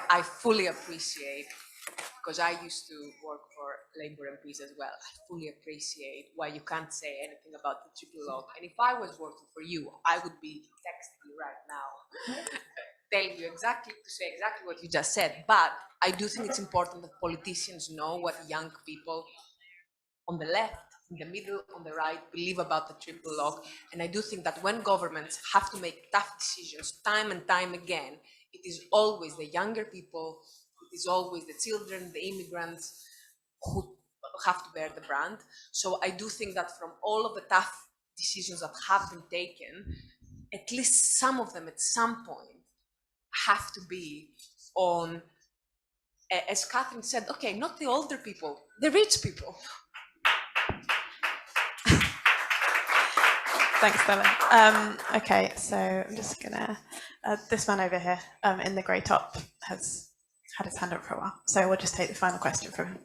I fully appreciate, because I used to work for Labour MPs as well, I fully appreciate why you can't say anything about the triple log. And if I was working for you, I would be texting you right now, telling you to say exactly what you just said. But I do think it's important that politicians know what young people on the left, in the middle, on the right, believe about the triple log. And I do think that when governments have to make tough decisions time and time again, it is always the younger people, it is always the children, the immigrants, who have to bear the brand. So I do think that from all of the tough decisions that have been taken, at least some of them at some point have to be on, as Catherine said, okay, not the older people, the rich people. Thanks, Stella. Okay, so I'm just gonna, this man over here in the grey top has had his hand up for a while, so we'll just take the final question from him.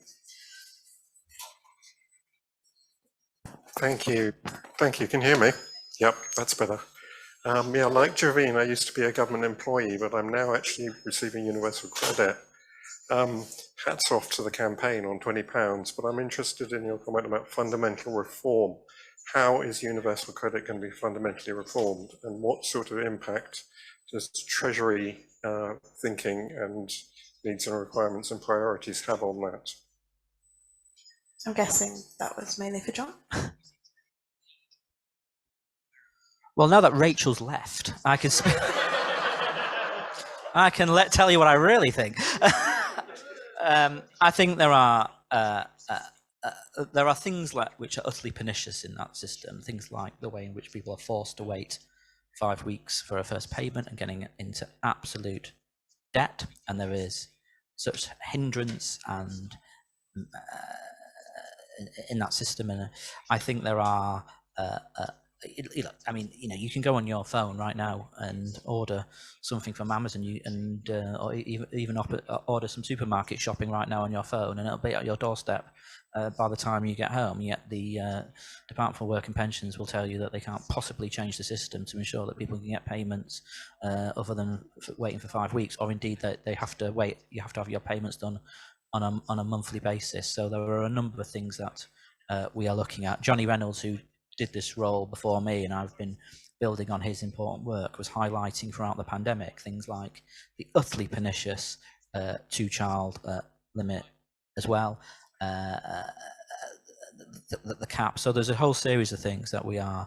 Thank you. Thank you. Can you hear me? Yep, that's better. Yeah, like Jeevun, I used to be a government employee, but I'm now actually receiving universal credit. Hats off to the campaign on £20, but I'm interested in your comment about fundamental reform. How is universal credit going to be fundamentally reformed, and what sort of impact does Treasury thinking and needs and requirements and priorities have on that? I'm guessing that was mainly for John. Well, now that Rachel's left, I can tell you what I really think. I think there are things which are utterly pernicious in that system. Things like the way in which people are forced to wait 5 weeks for a first payment and getting into absolute debt, and there is such hindrance and in that system. And I think there are. I mean, you can go on your phone right now and order something from Amazon, or even order some supermarket shopping right now on your phone, and it'll be at your doorstep by the time you get home. Yet the Department for Work and Pensions will tell you that they can't possibly change the system to ensure that people can get payments other than waiting for 5 weeks, or indeed that they have to wait. You have to have your payments done on a monthly basis. So there are a number of things that we are looking at. Johnny Reynolds, who did this role before me, and I've been building on his important work, was highlighting throughout the pandemic things like the utterly pernicious 2-child limit as well, the cap. So there's a whole series of things that we are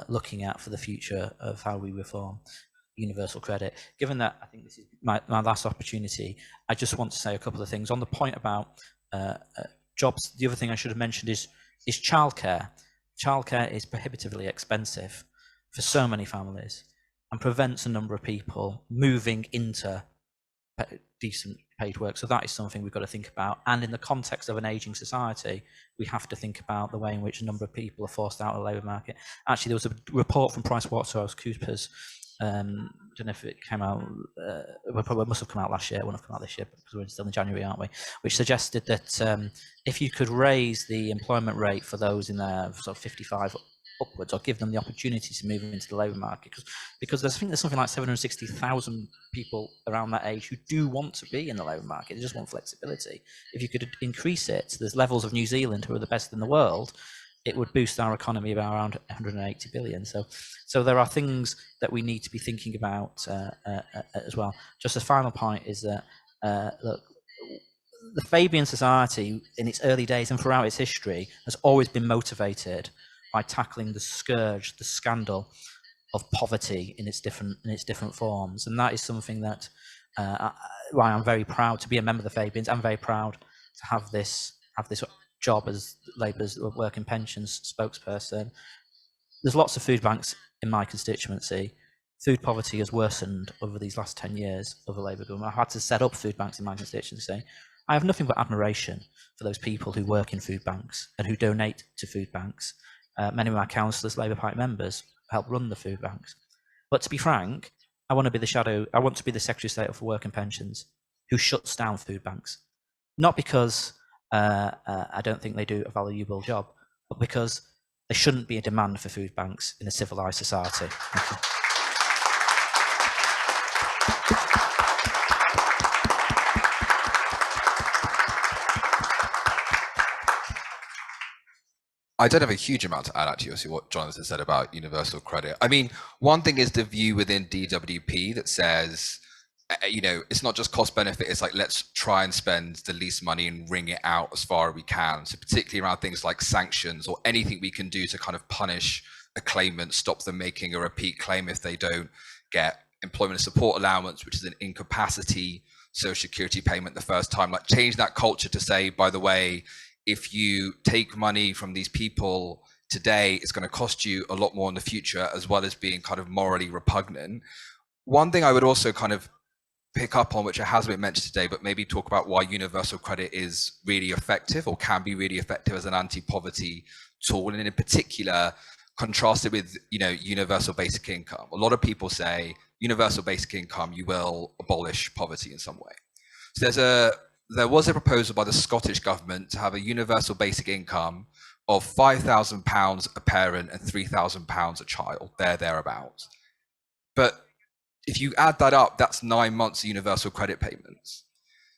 looking at for the future of how we reform universal credit. Given that I think this is my last opportunity, I just want to say a couple of things on the point about jobs. The other thing I should have mentioned is childcare. Childcare is prohibitively expensive for so many families and prevents a number of people moving into decent paid work. So that is something we've got to think about. And in the context of an ageing society, we have to think about the way in which a number of people are forced out of the labour market. Actually, there was a report from PricewaterhouseCoopers, I don't know if it came out, well, probably must have come out last year. It won't have come out this year because we're still in January, aren't we? Which suggested that if you could raise the employment rate for those in their sort of 55 upwards, or give them the opportunity to move into the labour market, because I think there's something like 760,000 people around that age who do want to be in the labour market. They just want flexibility. If you could increase it to the levels of New Zealand, who are the best in the world, it would boost our economy by around 180 billion. So there are things that we need to be thinking about as well. Just a final point is that look, the Fabian Society in its early days and throughout its history has always been motivated by tackling the scourge, the scandal of poverty in its different forms, and that is something that why I'm very proud to be a member of the Fabians. I'm very proud to have this job as Labour's Work and Pensions spokesperson. There's lots of food banks in my constituency. Food poverty has worsened over these last 10 years of the Labour government. I've had to set up food banks in my constituency. I have nothing but admiration for those people who work in food banks and who donate to food banks. Many of my councillors, Labour Party members, help run the food banks. But to be frank, I want to be the Secretary of State for Work and Pensions who shuts down food banks. Not because I don't think they do a valuable job, but because there shouldn't be a demand for food banks in a civilised society. Thank you. I don't have a huge amount to add actually to what Jonathan said about universal credit. I mean, one thing is the view within DWP that says, it's not just cost benefit, it's like, let's try and spend the least money and wring it out as far as we can. So particularly around things like sanctions or anything we can do to kind of punish a claimant, stop them making a repeat claim if they don't get employment support allowance, which is an incapacity social security payment the first time, like change that culture to say, by the way, if you take money from these people today, it's going to cost you a lot more in the future, as well as being kind of morally repugnant. One thing I would also kind of pick up on, which hasn't been mentioned today, but maybe talk about why universal credit is really effective, or can be really effective as an anti-poverty tool, and in particular contrasted with, you know, universal basic income. A lot of people say universal basic income, you will abolish poverty in some way. So there was a proposal by the Scottish government to have a universal basic income of £5,000 a parent and £3,000 a child, thereabouts. But if you add that up, that's 9 months of universal credit payments.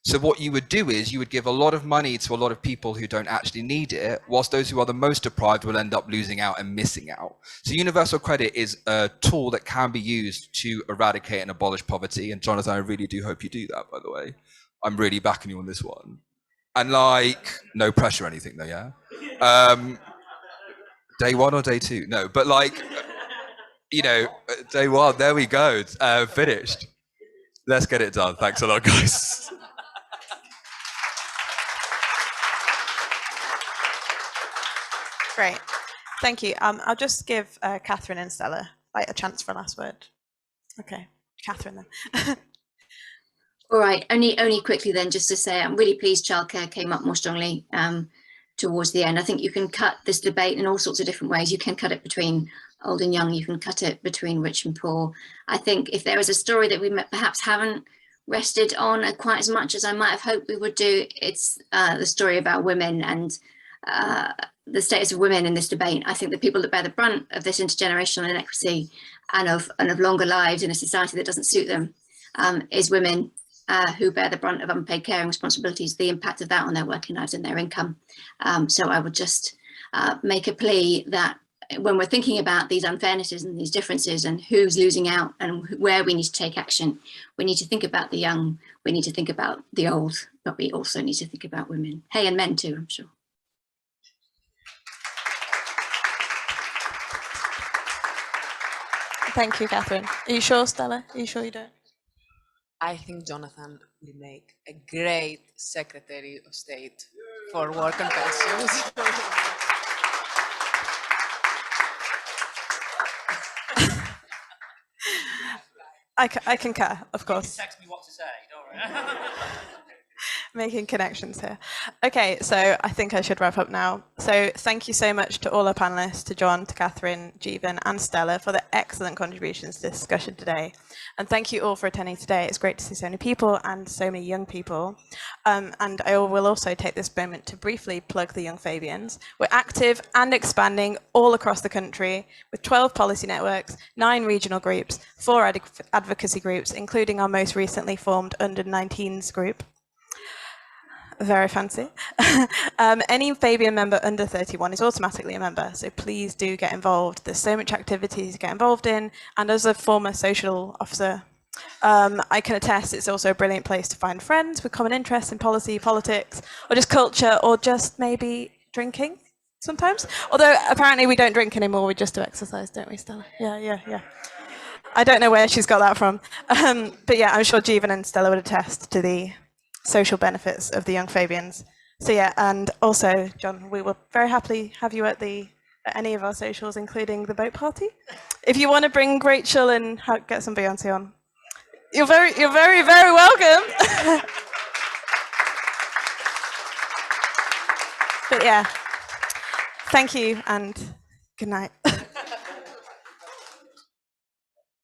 So what you would do is you would give a lot of money to a lot of people who don't actually need it, whilst those who are the most deprived will end up losing out and missing out. So universal credit is a tool that can be used to eradicate and abolish poverty. And Jonathan, I really do hope you do that, by the way. I'm really backing you on this one. And like, no pressure or anything though, yeah? Day one or day two? No, but like, you know, day one, there we go, finished. Let's get it done. Thanks a lot, guys. Great, thank you. I'll just give Catherine and Stella like a chance for a last word. Okay, Catherine then. All right, only quickly then, just to say, I'm really pleased childcare came up more strongly towards the end. I think you can cut this debate in all sorts of different ways. You can cut it between old and young, you can cut it between rich and poor. I think if there is a story that we perhaps haven't rested on quite as much as I might have hoped we would do, it's the story about women and the status of women in this debate. I think the people that bear the brunt of this intergenerational inequity and of longer lives in a society that doesn't suit them is women who bear the brunt of unpaid caring responsibilities, the impact of that on their working lives and their income. So I would just make a plea that when we're thinking about these unfairnesses and these differences and who's losing out and where we need to take action, we need to think about the young, we need to think about the old, but we also need to think about women. Hey, and men too, I'm sure. Thank you, Catherine. Are you sure, Stella? Are you sure you don't? I think Jonathan will make a great Secretary of State for Work and Pensions. I concur, of course. Text me what to say, don't worry. Making connections here. Okay, so I think I should wrap up now. So thank you so much to all our panelists, to John, to Catherine, Jeevun and Stella for their excellent contributions to this discussion today. And thank you all for attending today. It's great to see so many people and so many young people. And I will also take this moment to briefly plug the Young Fabians. We're active and expanding all across the country with 12 policy networks, 9 regional groups, 4 advocacy groups, including our most recently formed under-19s group. Very fancy. Any Fabian member under 31 is automatically a member, so please do get involved. There's so much activities to get involved in, and as a former social officer, I can attest it's also a brilliant place to find friends with common interests in policy, politics, or just culture, or just maybe drinking sometimes. Although apparently we don't drink anymore, we just do exercise, don't we, Stella? Yeah. I don't know where she's got that from. But yeah, I'm sure Jeevun and Stella would attest to the social benefits of the Young Fabians. So yeah, and also, John, we will very happily have you at any of our socials, including the boat party. If you want to bring Rachel and get some Beyonce on, you're very, very welcome. But yeah, thank you and good night.